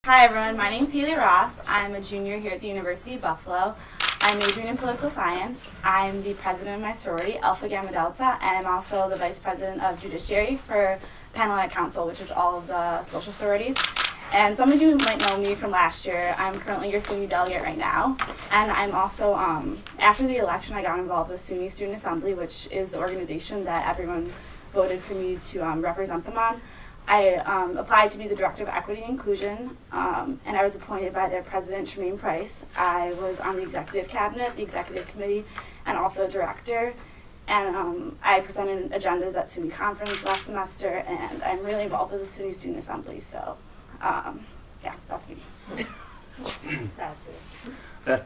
Hi everyone, my name is Hayley Ross. I'm a junior here at the University of Buffalo. I'm majoring in political science. I'm the president of my sorority, Alpha Gamma Delta, and I'm also the vice president of judiciary for Panhellenic Council, which is all of the social sororities. And some of you might know me from last year. I'm currently your SUNY delegate right now. And I'm also, after the election, I got involved with SUNY Student Assembly, which is the organization that everyone voted for me to represent them on. I applied to be the Director of Equity and Inclusion, and I was appointed by their President, Tremaine Price. I was on the Executive Cabinet, the Executive Committee, and also a Director. And I presented agendas at SUNY Conference last semester, and I'm really involved with the SUNY Student Assembly, so yeah, that's me. That's it. Okay.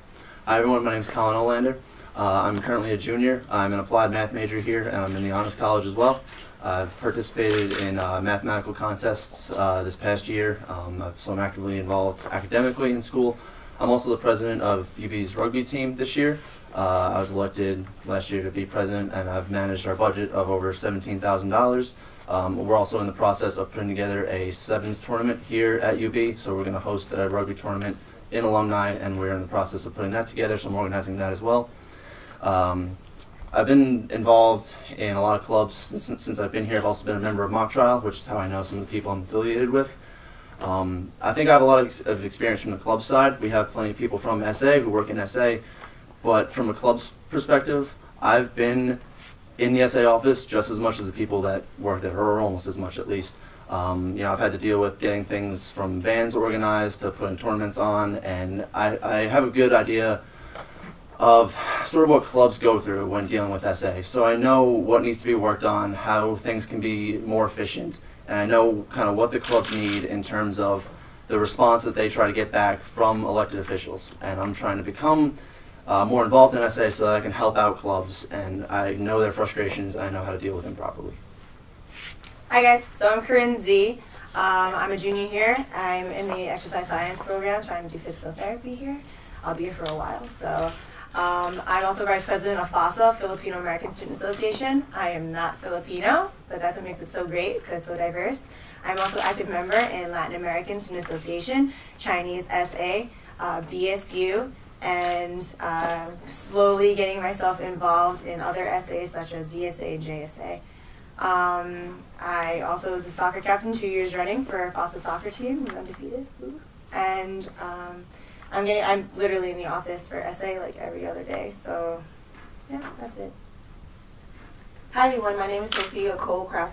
Hi everyone, my name is Collin Olander. I'm currently a junior. I'm an applied math major here, and I'm in the Honors College as well. I've participated in mathematical contests this past year, so I'm actively involved academically in school. I'm also the president of UB's rugby team this year. I was elected last year to be president, and I've managed our budget of over $17,000. We're also in the process of putting together a sevens tournament here at UB, so we're going to host a rugby tournament in alumni, and we're in the process of putting that together, so I'm organizing that as well. I've been involved in a lot of clubs since I've been here. I've also been a member of Mock Trial, which is how I know some of the people I'm affiliated with. I think I have a lot of experience from the club side. We have plenty of people from SA who work in SA, but from a club's perspective, I've been in the SA office just as much as the people that work there, or almost as much at least. You know, I've had to deal with getting things from vans organized to putting tournaments on, and I have a good idea of sort of what clubs go through when dealing with SA. So I know what needs to be worked on, how things can be more efficient, and I know kind of what the clubs need in terms of the response that they try to get back from elected officials. And I'm trying to become more involved in SA so that I can help out clubs, and I know their frustrations, and I know how to deal with them properly. Hi guys, so I'm Corinne Zee. I'm a junior here. I'm in the exercise science program, trying to do physical therapy here. I'll be here for a while, so. I'm also vice president of FASA, Filipino American Student Association. I am not Filipino, but that's what makes it so great, because it's so diverse. I'm also active member in Latin American Student Association, Chinese SA, BSU, and slowly getting myself involved in other SAs such as VSA and JSA. I also was a soccer captain 2 years running for a FASA soccer team, was undefeated. And I'm literally in the office for SA like every other day, so yeah, that's it. Hi everyone, my name is Sophia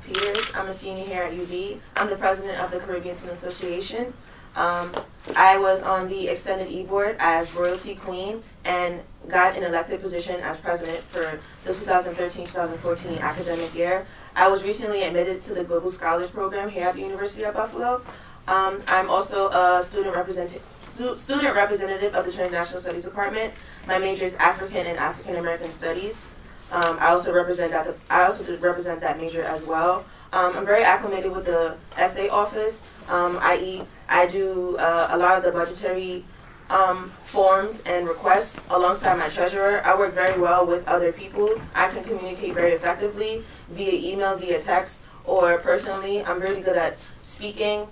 Peters. I'm a senior here at UB. I'm the president of the Caribbean Student Association. I was on the extended E-board as royalty queen and got an elected position as president for the 2013-2014 academic year. I was recently admitted to the Global Scholars Program here at the University of Buffalo. I'm also a student representative of the Transnational Studies Department. My major is African and African American Studies. I also represent that major as well. I'm very acclimated with the SA office, i.e. I do a lot of the budgetary forms and requests alongside my treasurer. I work very well with other people. I can communicate very effectively via email, via text, or personally. I'm really good at speaking.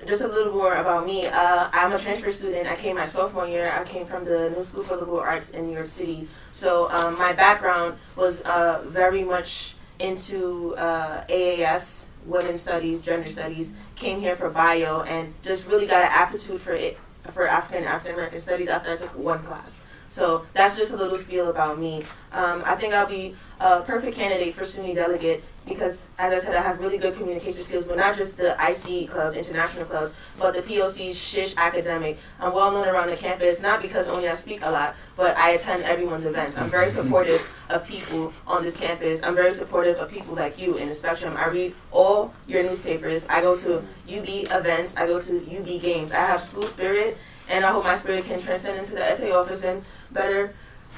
Just a little more about me. I'm a transfer student. I came my sophomore year. I came from the New School for Liberal Arts in New York City. So my background was very much into AAS, women's studies, gender studies. Came here for bio and just really got an aptitude for African American studies after I took one class. So that's just a little spiel about me. I think I'll be a perfect candidate for SUNY delegate because, as I said, I have really good communication skills, but not just the IC clubs, international clubs, but the POC's SHISH academic. I'm well known around the campus, not because only I speak a lot, but I attend everyone's events. I'm very supportive of people on this campus. I'm very supportive of people like you in the spectrum. I read all your newspapers. I go to UB events. I go to UB games. I have school spirit, and I hope my spirit can transcend into the SA office and better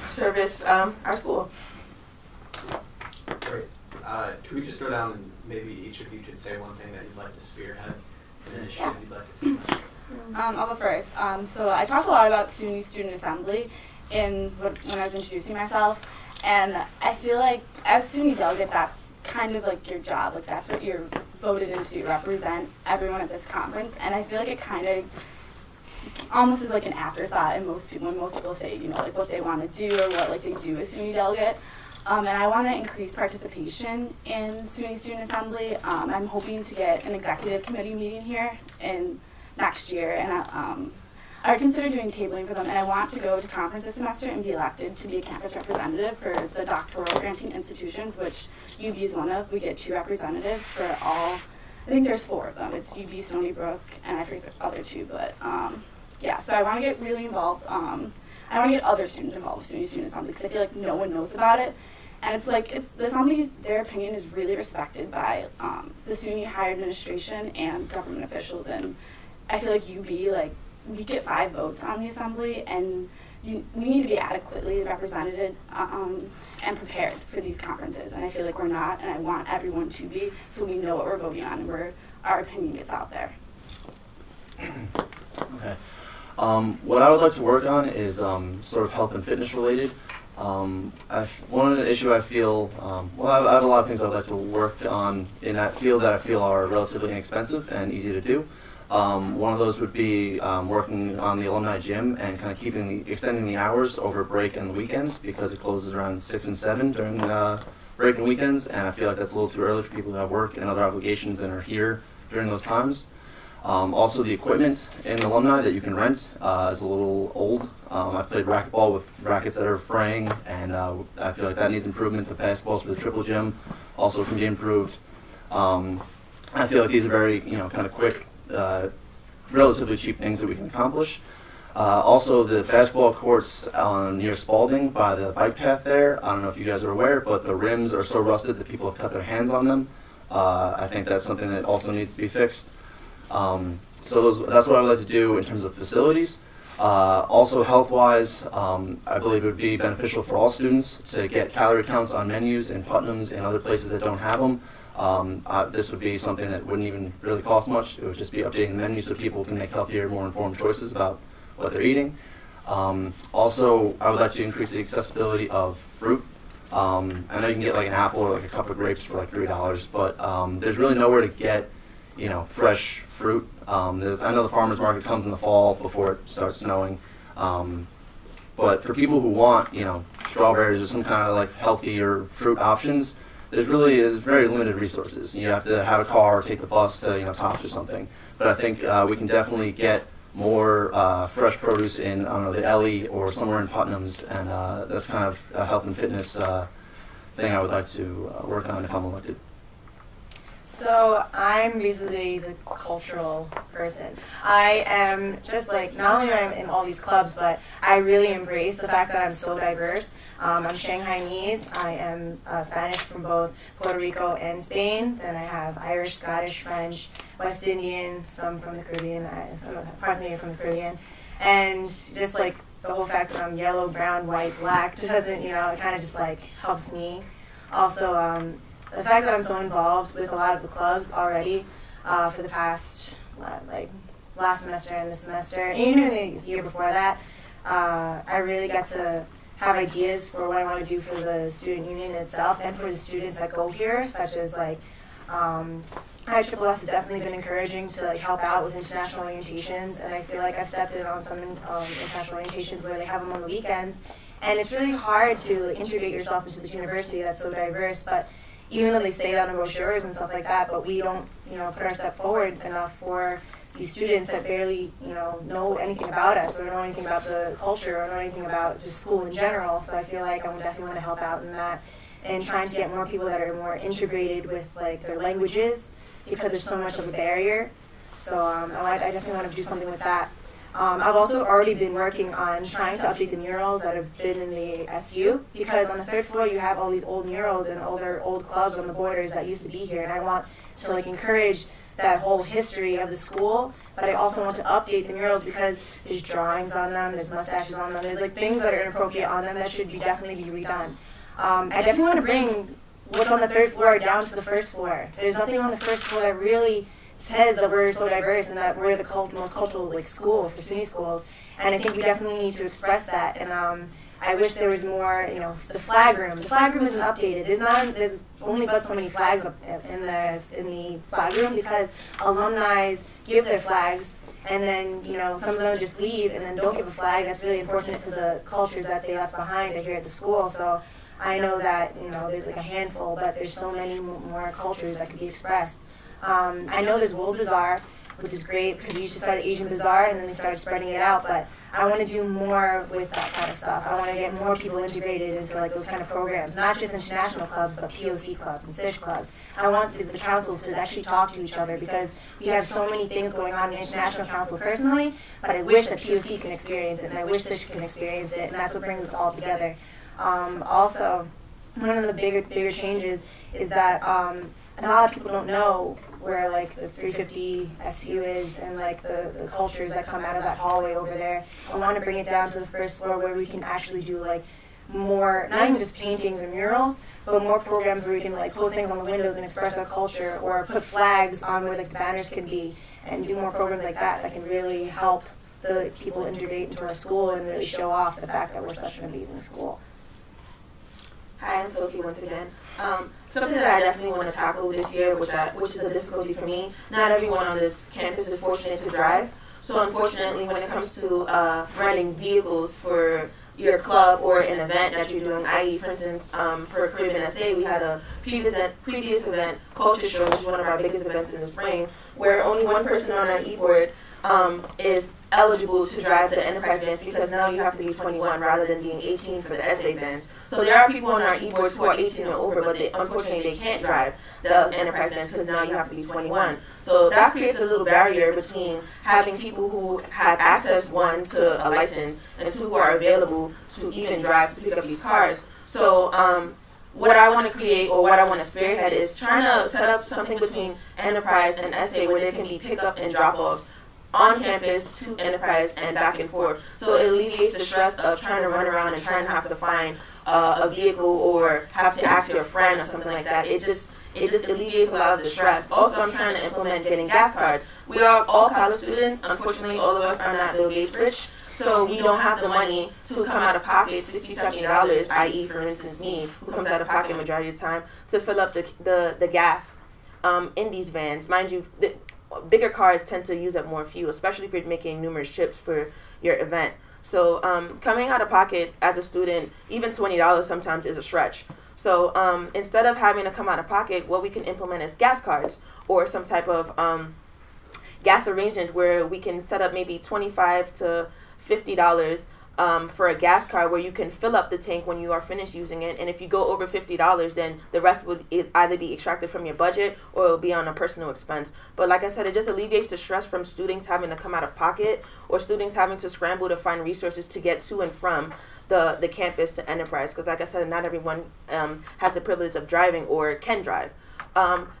service our school. Great. Could we just go down and maybe each of you could say one thing that you'd like to spearhead, an initiative you'd like to take? I'll go first. So I talked a lot about SUNY Student Assembly when I was introducing myself, and I feel like as SUNY delegate, that's kind of like your job. Like that's what you're voted in to represent everyone at this conference, and I feel like it kind of almost is like an afterthought in when most people say, you know, like what they want to do or what like they do as SUNY delegate. And I want to increase participation in SUNY Student Assembly. I'm hoping to get an executive committee meeting here in next year, and I would consider doing tabling for them, and I want to go to conference this semester and be elected to be a campus representative for the doctoral granting institutions, which UB is one of. We get 2 representatives for all, I think there's 4 of them. It's UB, Stony Brook, and I forget the other 2, but yeah, so I want to get really involved. I want to get other students involved with SUNY Student Assembly because I feel like no one knows about it. And it's like, the Assembly, their opinion is really respected by the SUNY higher administration and government officials. And I feel like UB, like, we get 5 votes on the Assembly, and we need to be adequately represented and prepared for these conferences. And I feel like we're not, and I want everyone to be, so we know what we're voting on and our opinion gets out there. Okay. What I would like to work on is sort of health and fitness related. One issue I feel, well, I have a lot of things I'd like to work on in that field that I feel are relatively inexpensive and easy to do. One of those would be working on the alumni gym and kind of extending the hours over break and the weekends, because it closes around 6 and 7 during break and weekends, and I feel like that's a little too early for people who have work and other obligations and are here during those times. Also, the equipment in the alumni that you can rent is a little old. I've played racquetball with rackets that are fraying, and I feel like that needs improvement. The basketballs for the triple gym also can be improved. I feel like these are very, kind of quick, relatively cheap things that we can accomplish. Also, the basketball courts near Spalding by the bike path there, I don't know if you guys are aware, but the rims are so rusted that people have cut their hands on them. I think that's something that also needs to be fixed. So that's what I would like to do in terms of facilities. Also, health-wise, I believe it would be beneficial for all students to get calorie counts on menus in Putnam's and other places that don't have them. This would be something that wouldn't even really cost much. It would just be updating the menu so people can make healthier, more informed choices about what they're eating. Also, I would like to increase the accessibility of fruit. I know you can get like an apple or like a cup of grapes for like $3, but there's really nowhere to get fresh fruit. I know the farmer's market comes in the fall before it starts snowing. But for people who want, strawberries or some kind of like healthier fruit options, there's very limited resources. You have to have a car or take the bus to, Tops or something. But I think we can definitely get more fresh produce in, I don't know, the Ellie or somewhere in Putnam's, and that's kind of a health and fitness thing I would like to work on if I'm elected. So I'm basically the cultural person. I am just like, not only am I in all these clubs, but I really embrace the fact that I'm so diverse. I'm Shanghainese. I am Spanish from both Puerto Rico and Spain. Then I have Irish, Scottish, French, West Indian, some from the Caribbean, parts of me are from the Caribbean. And just like the whole fact that I'm yellow, brown, white, black, doesn't, it kind of just like helps me. Also, the fact that I'm so involved with a lot of the clubs already for the past, last semester and this semester, and even the year before that, I really got to have ideas for what I want to do for the student union itself and for the students that go here, such as ISSS has definitely been encouraging to help out with international orientations, and I feel like I stepped in on some international orientations where they have them on the weekends, and it's really hard to integrate yourself into this university that's so diverse, but even though they say that on brochures and stuff like that, but we don't, put our step forward enough for these students that barely, know anything about us or know anything about the culture or know anything about just school in general. So I feel like I would definitely want to help out in that and trying to get more people that are more integrated with their languages, because there's so much of a barrier. So I definitely want to do something with that. I've also already been working on trying to update the murals that have been in the SU, because on the 3rd floor you have all these old murals and all their old clubs on the borders that used to be here, and I want to encourage that whole history of the school, but I also want to update the murals because there's drawings on them, there's mustaches on them, there's things that are inappropriate on them that should definitely be redone. I definitely want to bring what's on the 3rd floor down to the 1st floor. There's nothing on the 1st floor that really says that we're so diverse and that we're the most cultural school for SUNY schools, and I think we definitely need to express that. And I wish there was more, the flag room. The flag room isn't updated. There's only but so many flags up in the flag room because alumni give their flags and then, some of them just leave and then don't give a flag. That's really unfortunate to the cultures that they left behind here at the school. So I know that, there's like a handful, but there's so many more cultures that could be expressed. I know there's World Bazaar, which is great because you used to start at Asian Bazaar and then they started spreading it out, but I want to do more with that kind of stuff. I want to get more people integrated into like those kind of programs, not just international clubs, but POC clubs and SISH clubs. I want the councils to actually talk to each other because we have so many things going on in the International Council personally, but I wish that POC can experience it, and I wish SISH can experience it, and that's what brings us all together. Also, one of the bigger changes is that a lot of people don't know where like the 350 SU is and like the cultures that come out of that hallway over there. I want to bring it down to the first floor where we can actually do like more, not even just paintings or murals, but more programs where we can like post things on the windows and express our culture, or put flags on where like the banners can be, and do more programs like that that can really help the people integrate into our school and really show off the fact that we're such an amazing school. Hi, I'm Sophie once again. Something that I definitely want to tackle this year, which is a difficulty for me. Not everyone on this campus is fortunate to drive. So unfortunately, when it comes to renting vehicles for your club or an event that you're doing, i.e., for instance, for Caribbean SA, we had a previous event, Culture Show, which is one of our biggest events in the spring, where only one person on our e-board is eligible to drive the enterprise vans because now you have to be 21 rather than being 18 for the SA vans. So there are people on our e-boards who are 18 or over, but unfortunately they can't drive the enterprise vans because now you have to be 21. So that creates a little barrier between having people who have access, one, to a license, and two, who are available to even drive to pick up these cars. So what I want to create, or what I want to spearhead, is trying to set up something between enterprise and SA where there can be pickup and drop-offs on campus to enterprise and back and forth. So it alleviates the stress of trying to run around and trying to have to find a vehicle or have to ask your friend or something like that. It just alleviates a lot of the stress. Also, I'm trying to implement getting gas cards. We are all college students. Unfortunately, all of us are not Delegates rich. So we don't have the money to come out of pocket $60, $70, i.e., for instance, me, who comes out of pocket majority of the time, to fill up the gas in these vans. Mind you, bigger cars tend to use up more fuel, especially if you're making numerous trips for your event. So coming out of pocket as a student, even $20 sometimes is a stretch. So instead of having to come out of pocket, what we can implement is gas cards or some type of gas arrangement where we can set up maybe $25 to $50 for a gas card where you can fill up the tank when you are finished using it, and if you go over $50, then the rest would either be extracted from your budget or it will be on a personal expense. But like I said, it just alleviates the stress from students having to come out of pocket or students having to scramble to find resources to get to and from the campus to enterprise, because like I said, not everyone has the privilege of driving or can drive.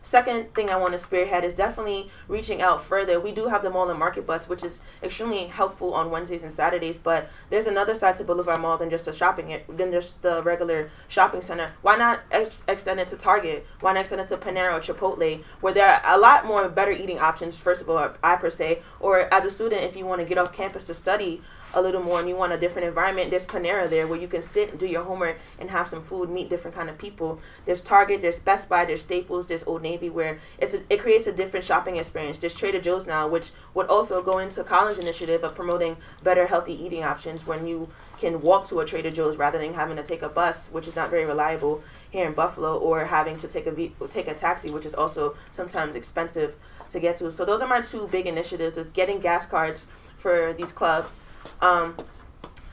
Second thing I want to spearhead is definitely reaching out further. We do have the Mall and Market Bus, which is extremely helpful on Wednesdays and Saturdays, but there's another side to Boulevard Mall than just the regular shopping center. Why not extend it to Target? Why not extend it to Panera or Chipotle, where there are a lot more better eating options, first of all, I per se, or as a student, if you want to get off campus to study a little more and you want a different environment, there's Panera there where you can sit and do your homework and have some food, meet different kind of people. There's Target, there's Best Buy, there's Staples, there's Old Navy, where it creates a different shopping experience. There's Trader Joe's now, which would also go into Collin's initiative of promoting better healthy eating options when you can walk to a Trader Joe's rather than having to take a bus, which is not very reliable here in Buffalo, or having to take a taxi, which is also sometimes expensive to get to. So those are my two big initiatives: is getting gas cards for these clubs,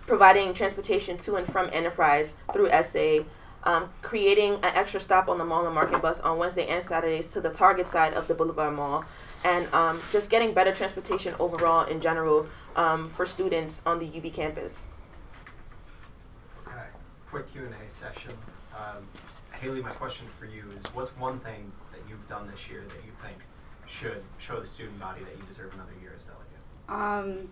providing transportation to and from Enterprise through SA, creating an extra stop on the Mall and Market Bus on Wednesday and Saturdays to the Target side of the Boulevard Mall, and just getting better transportation overall in general for students on the UB campus. Okay, quick Q&A session. Hayley, my question for you is, what's one thing that you've done this year that you think should show the student body that you deserve another year as delegate?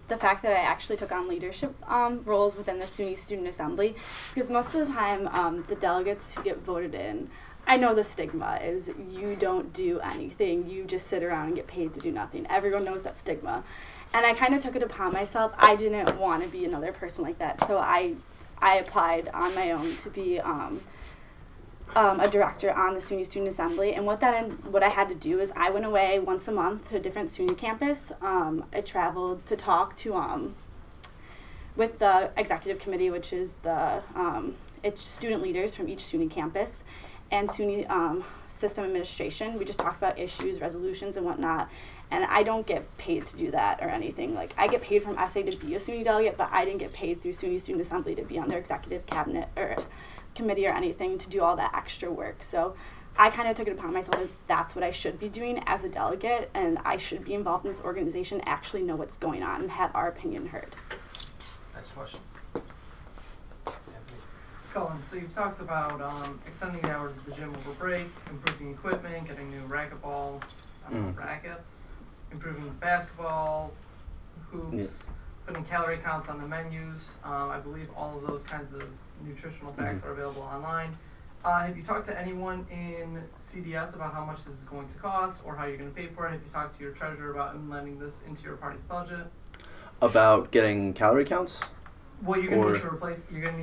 The fact that I actually took on leadership roles within the SUNY Student Assembly, because most of the time the delegates who get voted in, I know the stigma is you don't do anything, you just sit around and get paid to do nothing. Everyone knows that stigma. And I kind of took it upon myself. I didn't want to be another person like that, so I I applied on my own to be a director on the SUNY Student Assembly, and what I had to do is I went away once a month to a different SUNY campus. I traveled to talk to with the executive committee, which is the it's student leaders from each SUNY campus, and SUNY system administration. We just talked about issues, resolutions, and whatnot. And I don't get paid to do that or anything. Like, I get paid from SA to be a SUNY delegate, but I didn't get paid through SUNY Student Assembly to be on their executive cabinet or committee or anything to do all that extra work. So I kind of took it upon myself that that's what I should be doing as a delegate, and I should be involved in this organization, actually know what's going on, and have our opinion heard. Next question. Collin, so you've talked about extending the hours of the gym over break, improving equipment, getting new racquetball, rackets, improving basketball, hoops, putting calorie counts on the menus. I believe all of those kinds of nutritional facts are available online. Have you talked to anyone in CDS about how much this is going to cost or how you're going to pay for it? Have you talked to your treasurer about implementing this into your party's budget? About getting calorie counts? Well, you're going to need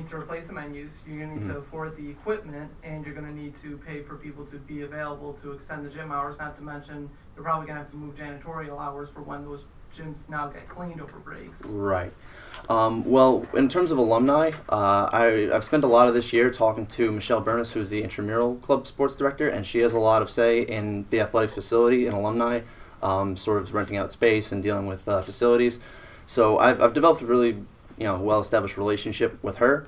to replace the menus. You're going to need to afford the equipment, and you're going to need to pay for people to be available to extend the gym hours. Not to mention, you're probably going to have to move janitorial hours for when those gyms now get cleaned over breaks. Right. Well, in terms of alumni, I've spent a lot of this year talking to Michelle Burness, who's the intramural club sports director, and she has a lot of say in the athletics facility and alumni, sort of renting out space and dealing with facilities. So I've developed a really well-established relationship with her.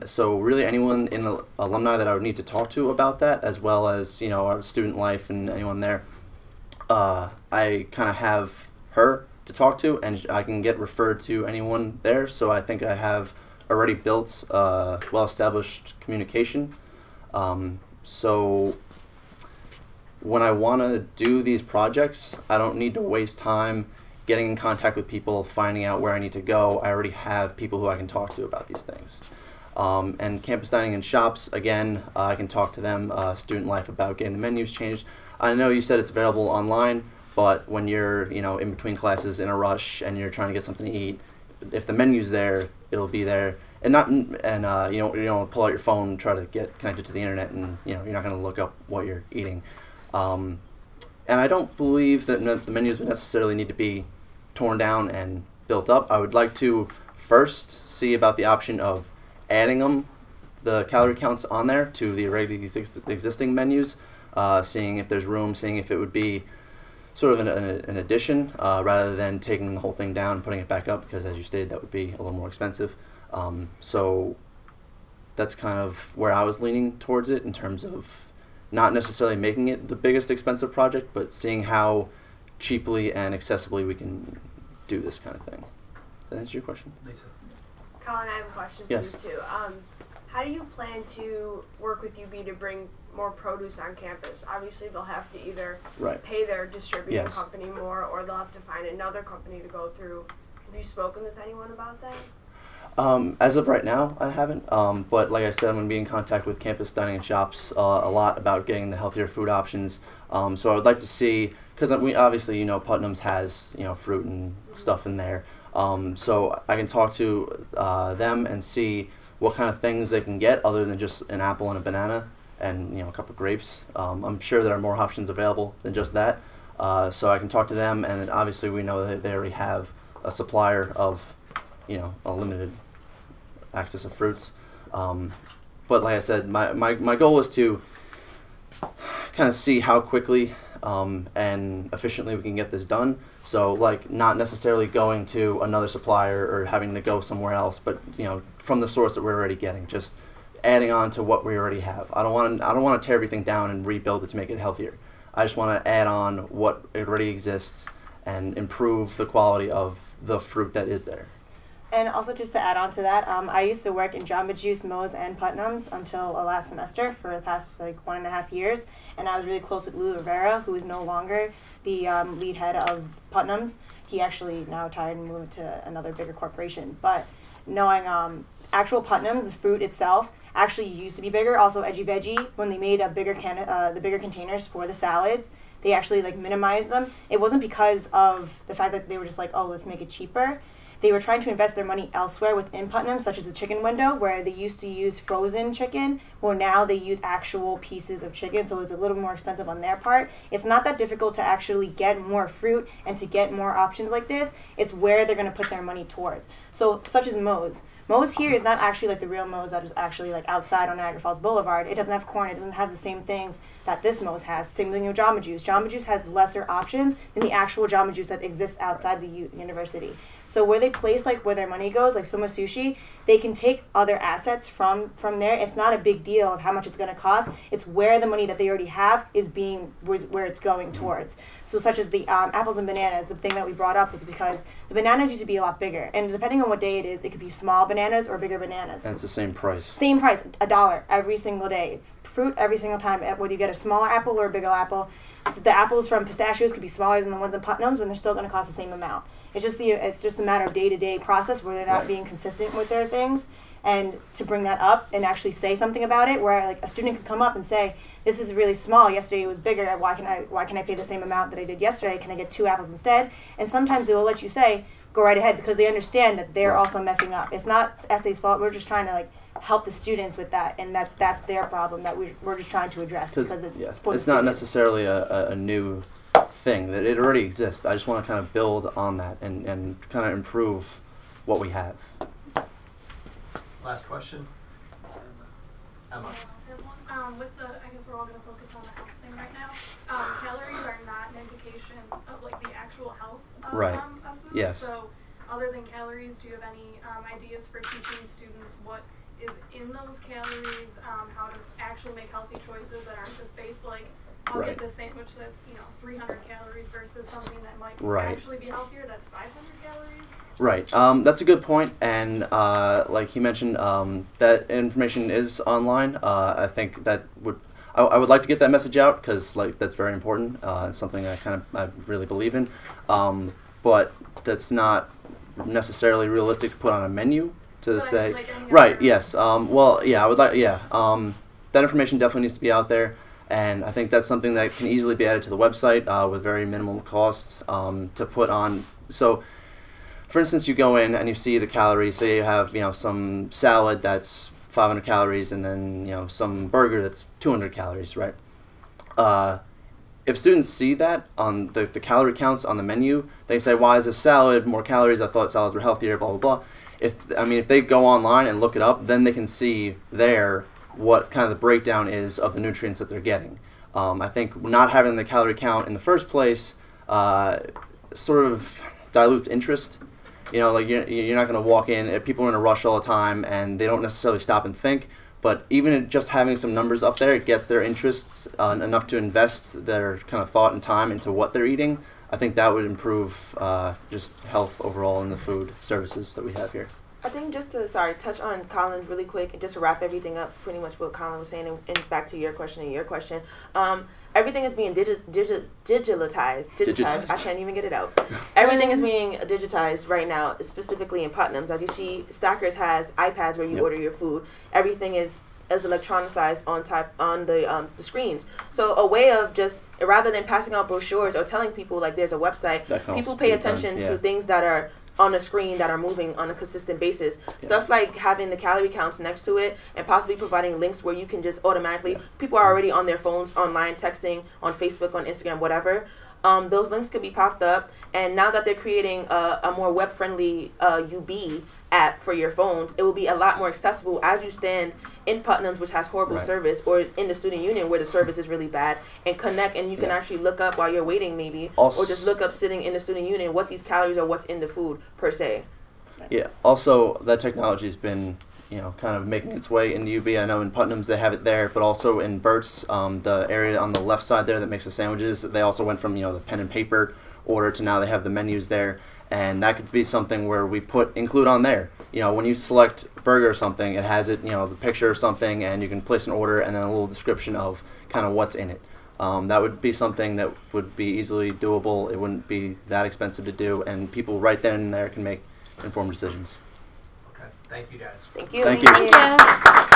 So really anyone in the alumni that I would need to talk to about that, as well as, our student life and anyone there, I kind of have her to talk to, and I can get referred to anyone there. So I think I have already built well-established communication. So when I want to do these projects, I don't need to waste time getting in contact with people, finding out where I need to go. I already have people who I can talk to about these things. And campus dining and shops, again, I can talk to them, student life, about getting the menus changed. I know you said it's available online, but when you're, in between classes in a rush and you're trying to get something to eat, if the menu's there, it'll be there. And you don't pull out your phone and try to get connected to the internet, and you're not going to look up what you're eating. And I don't believe that the menus would necessarily need to be torn down and built up. I would like to first see about the option of adding the calorie counts on there to the already existing menus, seeing if there's room, seeing if it would be sort of an addition rather than taking the whole thing down and putting it back up, because as you stated, that would be a little more expensive. So that's kind of where I was leaning towards it, in terms of not necessarily making it the biggest expensive project, but seeing how cheaply and accessibly we can do this kind of thing. Does that answer your question? Lisa. Collin, I have a question for Yes. you too. How do you plan to work with UB to bring more produce on campus? Obviously, they'll have to either pay their distributing Yes. company more, or they'll have to find another company to go through. Have you spoken with anyone about that? As of right now, I haven't. But like I said, I'm going to be in contact with campus dining and shops a lot about getting the healthier food options. So I would like to see, because we obviously, Putnam's has, fruit and stuff in there. So I can talk to them and see what kind of things they can get other than just an apple and a banana and, a couple of grapes. I'm sure there are more options available than just that. So I can talk to them, and obviously we know that they already have a supplier of, a limited access of fruits. But like I said, my goal is to kind of see how quickly and efficiently we can get this done. So not necessarily going to another supplier or having to go somewhere else, but from the source that we're already getting, just adding on to what we already have. I don't want to tear everything down and rebuild it to make it healthier. I just want to add on what already exists and improve the quality of the fruit that is there. And also, just to add on to that, I used to work in Jamba Juice, Moe's, and Putnam's until last semester for the past 1.5 years, and I was really close with Lou Rivera, who is no longer the lead head of Putnam's. He actually now retired and moved to another bigger corporation. But knowing actual Putnam's, the fruit itself actually used to be bigger. Also, Edgy Veggie, when they made the bigger containers for the salads, they actually minimized them. It wasn't because of the fact that they were just oh, let's make it cheaper. they were trying to invest their money elsewhere within Putnam, such as a chicken window, where they used to use frozen chicken, well now they use actual pieces of chicken, so it was a little more expensive on their part. It's not that difficult to actually get more fruit and to get more options like this. It's where they're going to put their money towards. So such as Moe's. Moe's here is not actually like the real Moe's that is actually like outside on Niagara Falls Boulevard. It doesn't have corn. It doesn't have the same things that this Moe's has. Same thing with Jamba Juice. Jamba Juice has lesser options than the actual Jamba Juice that exists outside the university. So where they place like where their money goes, like Soma Sushi, they can take other assets from there. It's not a big deal of how much it's going to cost. It's where the money that they already have is being where it's going towards. So such as the apples and bananas, the thing that we brought up was because the bananas used to be a lot bigger, and depending on what day it is, it could be small bananas or bigger bananas. And it's the same price. Same price, $1 every single day. Fruit every single time, whether you get a smaller apple or a bigger apple. The apples from pistachios could be smaller than the ones in Putnam's, but they're still going to cost the same amount. It's just a matter of day-to-day process where they're not being consistent with their things, and to bring that up and actually say something about it, where like a student could come up and say, "This is really small. Yesterday it was bigger. Why can I pay the same amount that I did yesterday? Can I get 2 apples instead?" And sometimes they will let you say, "Go right ahead," because they understand that they're also messing up. It's not SA's fault. We're just trying to like help the students with that, and that's their problem that we're just trying to address because it's not necessarily a new thing, that it already exists. I just want to kind of build on that and kind of improve what we have. Last question. Emma. With the, I guess we're all going to focus on the health thing right now. Calories are not an indication of like the actual health of food. Yes. So other than calories, do you have any ideas for teaching students what is in those calories, how to actually make healthy choices that aren't just based like, I'll get this sandwich that's 300 calories versus something that might actually be healthier that's 500 calories? Right. That's a good point, and like he mentioned, that information is online. I think that I would like to get that message out because like that's very important. It's something I really believe in, but that's not necessarily realistic to put on a menu to say. Right. Yes. Well, yeah. I would like. Yeah. That information definitely needs to be out there. And I think that's something that can easily be added to the website with very minimal cost to put on. So, for instance, you go in and you see the calories. Say you have some salad that's 500 calories, and then some burger that's 200 calories, right? If students see that on the calorie counts on the menu, they say, "Why is this salad more calories? I thought salads were healthier." Blah blah blah. If they go online and look it up, then they can see there what kind of the breakdown is of the nutrients that they're getting. I think not having the calorie count in the first place sort of dilutes interest. Like you're not going to walk in, people are in a rush all the time and they don't necessarily stop and think, but even just having some numbers up there, it gets their interests enough to invest their kind of thought and time into what they're eating. I think that would improve just health overall in the food services that we have here. I think just to touch on Collin really quick, and just to wrap everything up, pretty much what Collin was saying, and back to your question and your question. Everything is being digitized. I can't even get it out. Everything is being digitized right now, specifically in Putnam's. As you see, Stackers has iPads where you order your food. Everything is electronicized on the screens. So a way of just, rather than passing out brochures or telling people like there's a website, people pay attention to things that are on the screen that are moving on a consistent basis. Stuff like having the calorie counts next to it and possibly providing links where you can just automatically, people are already on their phones, online, texting, on Facebook, on Instagram, whatever. Those links could be popped up, and now that they're creating a more web-friendly UB app for your phones, it will be a lot more accessible as you stand in Putnam's, which has horrible service, or in the student union where the service is really bad, and connect, and you can actually look up while you're waiting maybe, or just look up sitting in the student union what these calories are, what's in the food per se. Yeah, also that technology has been kind of making its way into UB. I know in Putnam's they have it there, but also in Burt's, the area on the left side there that makes the sandwiches, they also went from the pen and paper order to now they have the menus there, and that could be something where we include on there. When you select burger or something, it has it, the picture or something, and you can place an order and then a little description of kind of what's in it. That would be something that would be easily doable. It wouldn't be that expensive to do, and people right then and there can make informed decisions. Okay, thank you guys. Thank you. Thank you.